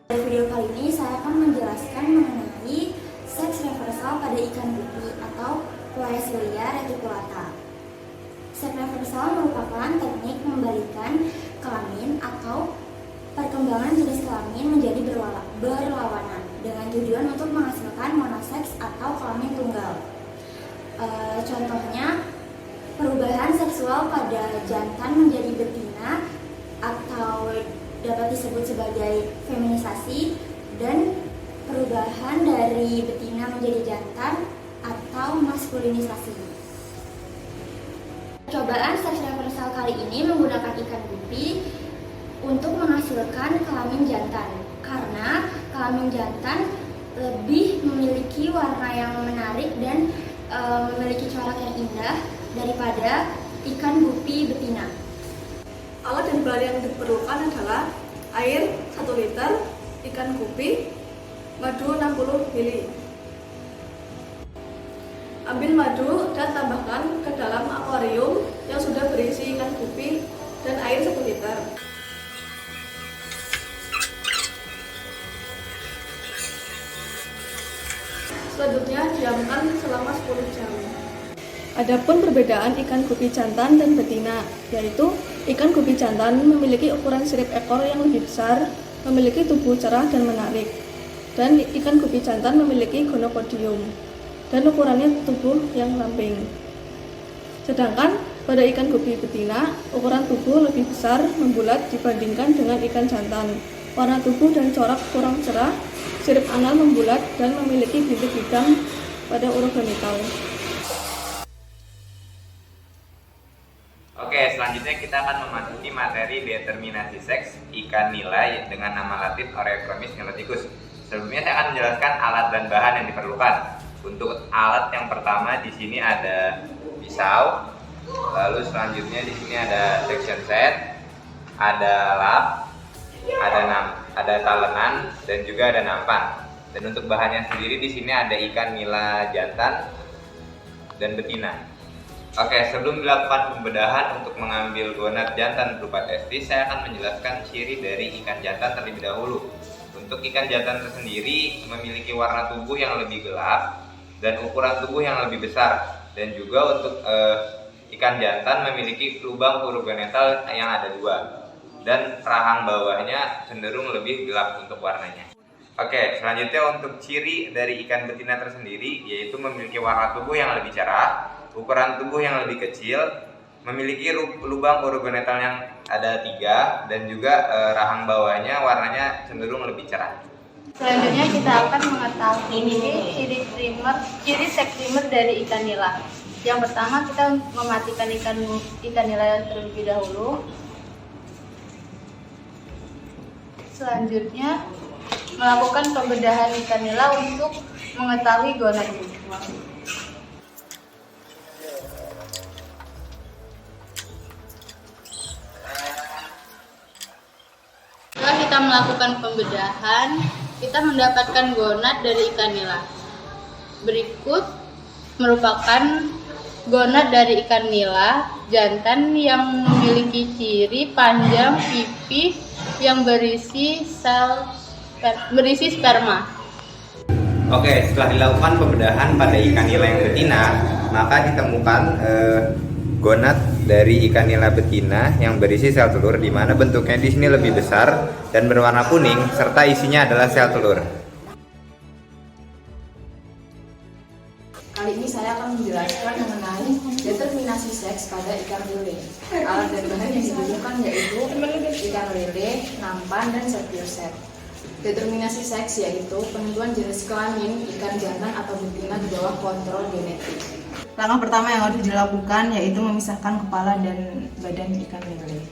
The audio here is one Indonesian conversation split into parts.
Pada video kali ini saya akan menjelaskan mengenai seks reversal pada ikan gupi atau Poecilia reticulata. Seks reversal merupakan teknik membalikan kelamin atau perkembangan jenis kelamin menjadi berlawanan dengan tujuan untuk menghasilkan monoseks atau kelamin tunggal. Contohnya, perubahan seksual pada jantan menjadi betina atau dapat disebut sebagai feminisasi, dan perubahan dari betina menjadi jantan atau maskulinisasi. Percobaan seks reversal kali ini menggunakan ikan gupi untuk menghasilkan kelamin jantan, karena kelamin jantan lebih memiliki warna yang menarik dan memiliki corak yang indah daripada ikan gupi betina. Alat dan bahan yang diperlukan adalah air 1 liter, ikan gupi, madu 60 ml. Ambil madu dan tambahkan ke dalam akuarium yang sudah berisi ikan gupi dan air 1 liter. Selanjutnya diamkan selama 10 jam. Adapun perbedaan ikan gupi jantan dan betina, yaitu ikan gupi jantan memiliki ukuran sirip ekor yang lebih besar, memiliki tubuh cerah dan menarik, dan ikan gupi jantan memiliki gonopodium dan ukurannya tubuh yang ramping. Sedangkan pada ikan gupi betina, ukuran tubuh lebih besar, membulat dibandingkan dengan ikan jantan. Warna tubuh dan corak kurang cerah, sirip anal membulat dan memiliki bintik hitam pada urogenital. Oke, selanjutnya kita akan memasuki materi determinasi seks ikan nila dengan nama latin Oreochromis niloticus. Sebelumnya saya akan menjelaskan alat dan bahan yang diperlukan. Untuk alat yang pertama di sini ada pisau, lalu selanjutnya di sini ada section set, ada lap, ada talenan, dan juga ada nampan. Dan untuk bahannya sendiri di sini ada ikan nila jantan dan betina. Oke, sebelum dilakukan pembedahan untuk mengambil gonad jantan berupa testis, saya akan menjelaskan ciri dari ikan jantan terlebih dahulu. Untuk ikan jantan tersendiri memiliki warna tubuh yang lebih gelap dan ukuran tubuh yang lebih besar. Dan juga untuk ikan jantan memiliki lubang urogenital yang ada 2. Dan rahang bawahnya cenderung lebih gelap untuk warnanya. Oke, selanjutnya untuk ciri dari ikan betina tersendiri, yaitu memiliki warna tubuh yang lebih cerah, ukuran tubuh yang lebih kecil, memiliki lubang urogenital yang ada 3, dan juga rahang bawahnya warnanya cenderung lebih cerah. Selanjutnya kita akan mengetahui ciri seks primer dari ikan nila. Yang pertama, kita mematikan ikan nila terlebih dahulu. Selanjutnya melakukan pembedahan ikan nila untuk mengetahui gonadnya. Setelah kita melakukan pembedahan, kita mendapatkan gonad dari ikan nila. Berikut merupakan gonad dari ikan nila jantan yang memiliki ciri panjang pipih yang berisi sperma. Oke, setelah dilakukan pembedahan pada ikan nila yang betina, maka ditemukan gonad dari ikan nila betina yang berisi sel telur, di mana bentuknya di sini lebih besar dan berwarna kuning serta isinya adalah sel telur. Kali ini saya akan menjelaskan mengenai determinasi seks pada ikan lele. Alat dan bahan yang dibutuhkan yaitu ikan lele, nampan, dan set. Determinasi seks yaitu penentuan jenis kelamin ikan jantan atau betina di bawah kontrol genetik. Langkah pertama yang harus dilakukan yaitu memisahkan kepala dan badan ikan lele.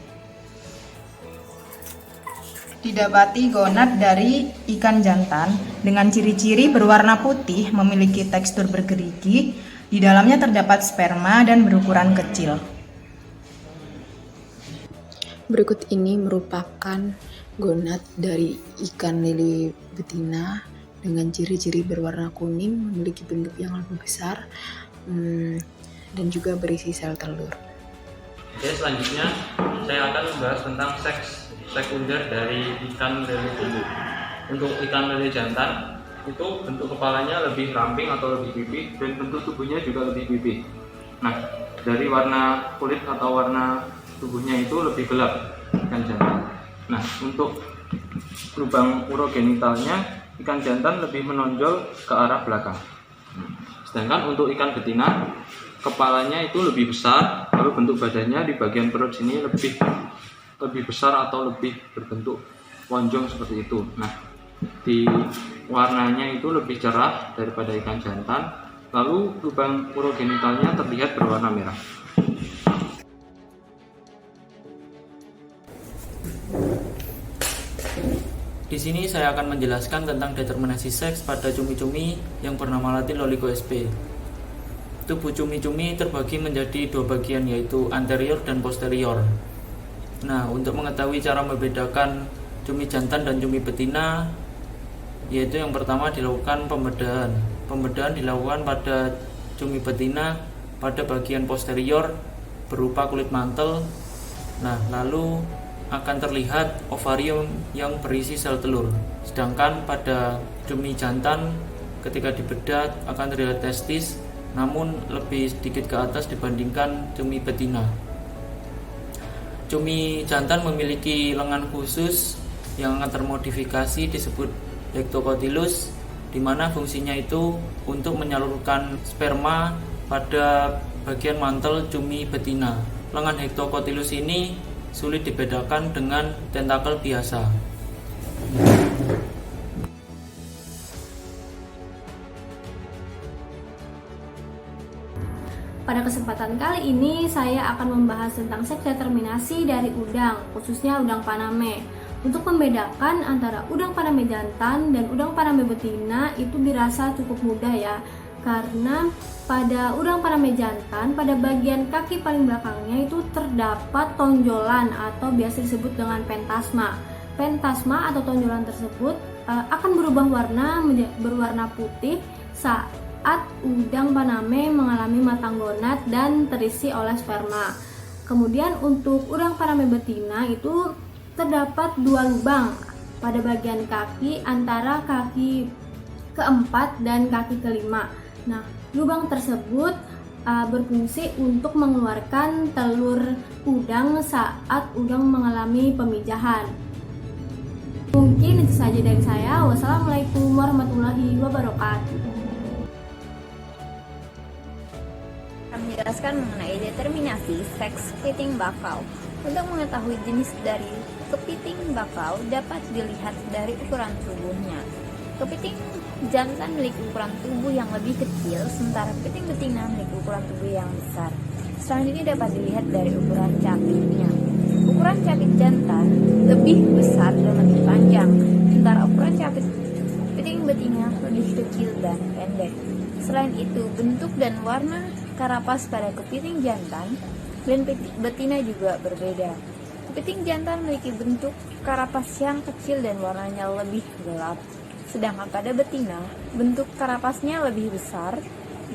Didapati gonad dari ikan jantan dengan ciri-ciri berwarna putih, memiliki tekstur bergerigi, di dalamnya terdapat sperma dan berukuran kecil. Berikut ini merupakan gonad dari ikan lele betina dengan ciri-ciri berwarna kuning, memiliki bentuk yang lebih besar, dan juga berisi sel telur. Oke, selanjutnya saya akan membahas tentang seks sekunder dari ikan lele bulu. Untuk ikan lele jantan itu bentuk kepalanya lebih ramping atau lebih pipih, dan bentuk tubuhnya juga lebih pipih. Nah, dari warna kulit atau warna tubuhnya itu lebih gelap ikan jantan. Nah, untuk lubang urogenitalnya ikan jantan lebih menonjol ke arah belakang. Sedangkan untuk ikan betina, kepalanya itu lebih besar, lalu bentuk badannya di bagian perut sini lebih besar atau lebih berbentuk lonjong seperti itu. Nah, di warnanya itu lebih cerah daripada ikan jantan, lalu lubang urogenitalnya terlihat berwarna merah. Di sini saya akan menjelaskan tentang determinasi seks pada cumi-cumi yang bernama latin Loligo sp. Tubuh cumi-cumi terbagi menjadi dua bagian, yaitu anterior dan posterior. Nah, untuk mengetahui cara membedakan cumi jantan dan cumi betina, yaitu yang pertama dilakukan pembedahan. Pembedahan dilakukan pada cumi betina pada bagian posterior berupa kulit mantel. Nah, lalu akan terlihat ovarium yang berisi sel telur. Sedangkan pada cumi jantan ketika dibedah akan terlihat testis, namun lebih sedikit ke atas dibandingkan cumi betina. Cumi jantan memiliki lengan khusus yang akan termodifikasi disebut hectocotylus, di mana fungsinya itu untuk menyalurkan sperma pada bagian mantel cumi betina. Lengan hectocotylus ini sulit dibedakan dengan tentakel biasa. Pada kesempatan kali ini saya akan membahas tentang seks determinasi dari udang, khususnya udang Paname. Untuk membedakan antara udang Paname jantan dan udang Paname betina itu dirasa cukup mudah ya, karena pada udang Paname jantan, pada bagian kaki paling belakangnya itu terdapat tonjolan atau biasa disebut dengan pentasma. Pentasma atau tonjolan tersebut akan berubah warna berwarna putih saat udang Paname mengalami matang gonad dan terisi oleh sperma. Kemudian untuk udang Paname betina itu terdapat dua lubang pada bagian kaki antara kaki keempat dan kaki kelima. Nah, lubang tersebut berfungsi untuk mengeluarkan telur udang saat udang mengalami pemijahan. Mungkin itu saja dari saya. Wassalamualaikum warahmatullahi wabarakatuh. Menjelaskan mengenai determinasi seks kepiting bakau. Untuk mengetahui jenis dari kepiting bakau dapat dilihat dari ukuran tubuhnya. Kepiting jantan memiliki ukuran tubuh yang lebih kecil, sementara kepiting betina memiliki ukuran tubuh yang besar. Selanjutnya dapat dilihat dari ukuran capitnya. Ukuran capit jantan lebih besar dan lebih panjang, sementara ukuran capit kepiting betina lebih kecil dan pendek. Selain itu, bentuk dan warna karapas pada kepiting jantan dan betina juga berbeda. Kepiting jantan memiliki bentuk karapas yang kecil dan warnanya lebih gelap. Sedangkan pada betina, bentuk karapasnya lebih besar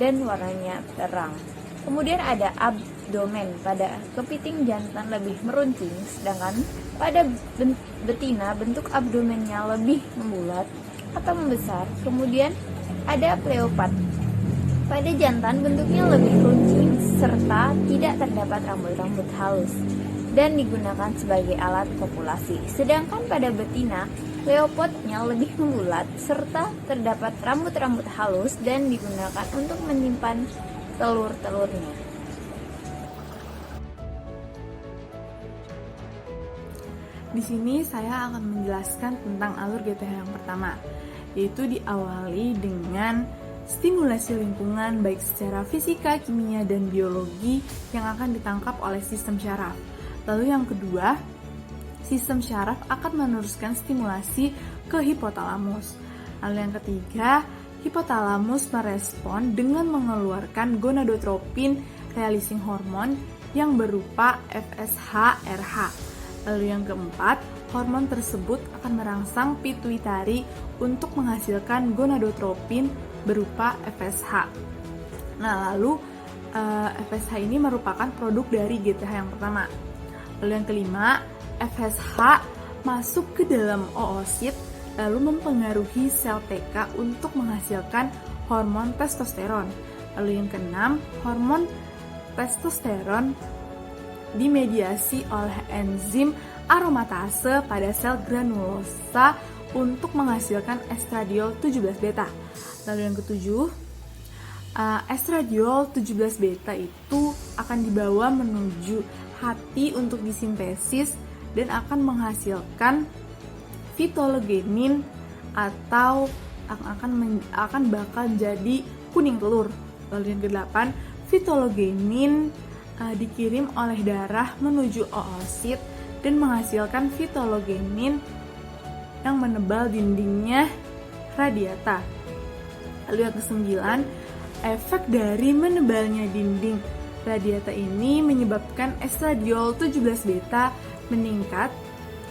dan warnanya terang. Kemudian ada abdomen. Pada kepiting jantan lebih meruncing, sedangkan pada betina bentuk abdomennya lebih membulat atau membesar. Kemudian ada pleopat. Pada jantan bentuknya lebih runcing serta tidak terdapat rambut-rambut halus dan digunakan sebagai alat kopulasi. Sedangkan pada betina, pleopodnya lebih membulat serta terdapat rambut-rambut halus dan digunakan untuk menyimpan telur-telurnya. Di sini saya akan menjelaskan tentang alur GTH yang pertama, yaitu diawali dengan stimulasi lingkungan baik secara fisika, kimia, dan biologi yang akan ditangkap oleh sistem syaraf. Lalu yang kedua, sistem syaraf akan meneruskan stimulasi ke hipotalamus. Lalu yang ketiga, hipotalamus merespon dengan mengeluarkan gonadotropin releasing hormone yang berupa FSH-RH. Lalu yang keempat, hormon tersebut akan merangsang pituitari untuk menghasilkan gonadotropin berupa FSH. Nah, lalu FSH ini merupakan produk dari GTH yang pertama. Lalu yang kelima, FSH masuk ke dalam oosit lalu mempengaruhi sel TK untuk menghasilkan hormon testosteron. Lalu yang keenam, hormon testosteron dimediasi oleh enzim aromatase pada sel granulosa untuk menghasilkan estradiol 17 beta. Lalu yang ketujuh, estradiol 17 beta itu akan dibawa menuju hati untuk disintesis dan akan menghasilkan fitologenin atau akan bakal jadi kuning telur. Lalu yang kedelapan, fitologenin dikirim oleh darah menuju oosit dan menghasilkan fitologenin yang menebal dindingnya radiata. Lalu yang kesembilan, efek dari menebalnya dinding radiata ini menyebabkan estradiol 17 beta meningkat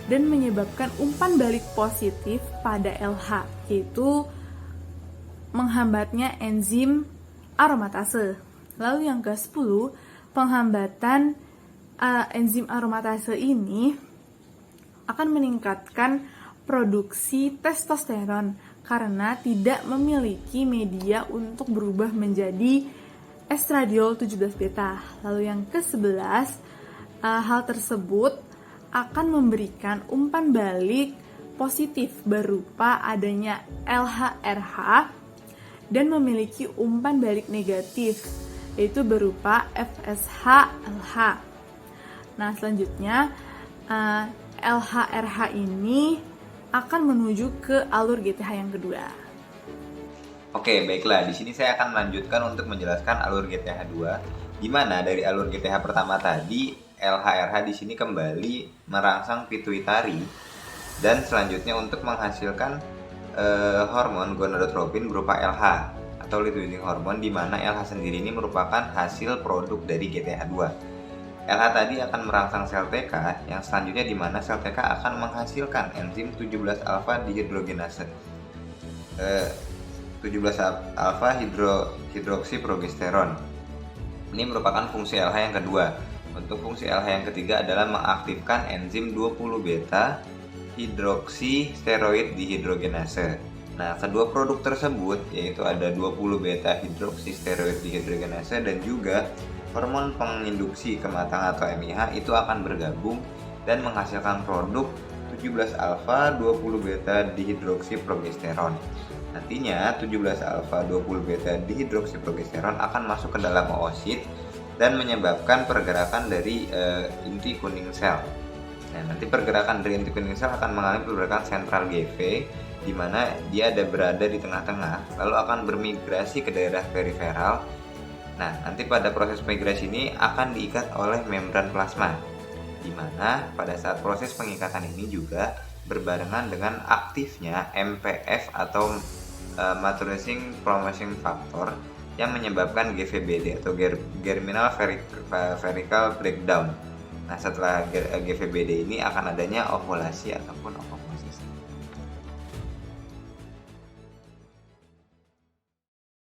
dan menyebabkan umpan balik positif pada LH, yaitu menghambatnya enzim aromatase. Lalu yang ke-10, penghambatan enzim aromatase ini akan meningkatkan produksi testosteron karena tidak memiliki media untuk berubah menjadi estradiol 17 beta. Lalu yang ke-11, hal tersebut akan memberikan umpan balik positif berupa adanya LH-RH dan memiliki umpan balik negatif, yaitu berupa FSH-LH. Nah, selanjutnya LH-RH ini akan menuju ke alur GTH yang kedua. Oke, baiklah. Di sini saya akan melanjutkan untuk menjelaskan alur GTH 2, di mana dari alur GTH pertama tadi LH-RH di sini kembali merangsang pituitari dan selanjutnya untuk menghasilkan hormon gonadotropin berupa LH atau luteinizing hormon, di mana LH sendiri ini merupakan hasil produk dari GTH 2. LH tadi akan merangsang sel TK yang selanjutnya di mana sel TK akan menghasilkan enzim 17 alfa dihidrogenase. 17 alfa hidroksiprogesteron. Ini merupakan fungsi LH yang kedua. Untuk fungsi LH yang ketiga adalah mengaktifkan enzim 20 beta hidroksisteroid dihidrogenase. Nah, kedua produk tersebut yaitu ada 20 beta hidroksisteroid dihidrogenase dan juga hormon penginduksi kematangan atau MIH itu akan bergabung dan menghasilkan produk 17 alfa 20 beta dihidroksiprogesteron. Nantinya 17 alfa 20 beta dihidroksiprogesteron akan masuk ke dalam oosit dan menyebabkan pergerakan dari inti kuning sel. Nah, nanti pergerakan dari inti kuning sel akan mengalami pergerakan sentral GV, di mana dia berada di tengah-tengah, lalu akan bermigrasi ke daerah periferal. Nah, nanti pada proses migrasi ini akan diikat oleh membran plasma, di mana pada saat proses pengikatan ini juga berbarengan dengan aktifnya MPF atau maturizing promising factor yang menyebabkan GVBD atau germinal vesicle breakdown. Nah, setelah GVBD ini akan adanya ovulasi ataupun ovulasi.